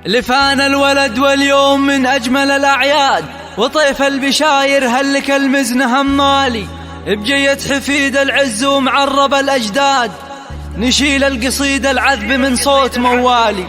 لفانا الولد واليوم من أجمل الأعياد، وطيف البشاير هلك المزن همالي، بجية حفيد العز ومعرب الأجداد، نشيل القصيد العذب من صوت موالي.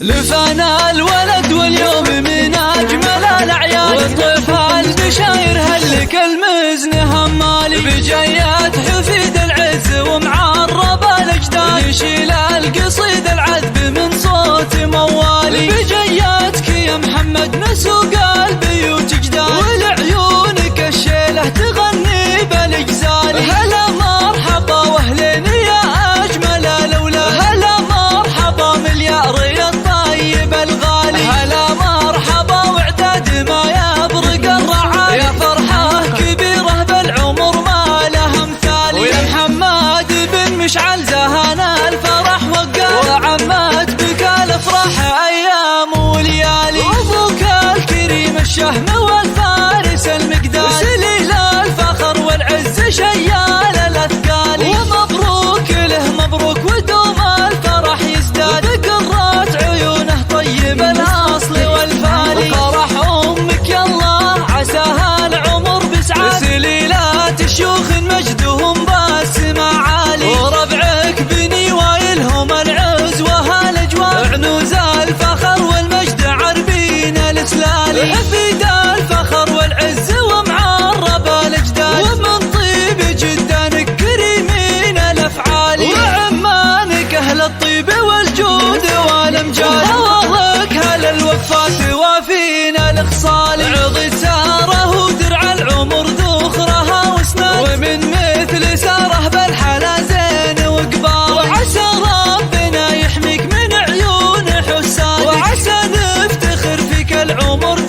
لفانا الولد واليوم من أجمل الأعياد، وطيف البشاير هلك المزن همالي، بجية حفيد العز ومعرب الأجداد، نشيل القصيد العذب من صوت موالي. بجياتك يا محمد نسوق البيوت جداد، ولعيونك الشيلة تغني بالإجزال. هلا مرحبا واهلين يا أجمل الأولاد، هلا مرحبا مليار يا الطيب الغالي، هلا مرحبا وعداد ما يبرق الرعالي، يا فرحة كبيرة بالعمر ما لها مثالي. ويا محمد بن مشعل زهانا الفرح وقال، وعمت بك الافراح ايام وليالي، وابوك الكريم الشهم والفارس المقداد، سليل الفخر والعز شيال الاثقال. ومبروك له مبروك ودوم الفرح يزداد، بقرات عيونه طيب الاصل والفالي، وفرح امك يالله عساها العمر بسعاد، سليلات شيوخ مجدهم باسمة عالي، وربعك بني وايلهم العز وهالاجواد، عنوز الفخر والمجد عربين الاسلالي، حفيد الفخر والعز ومعرب الاجداد، ومن طيب جدانك كريمين الافعال، وعمانك اهل الطيب والجود والامجاد، والله هل الوفات وافين الاخصال، عضد ساره ودرع العمر ذخرها واسناد، ومن مثل ساره بالحلا زين وقبال، وعسى ربنا يحميك من عيون حساد، وعسى نفتخر فيك العمر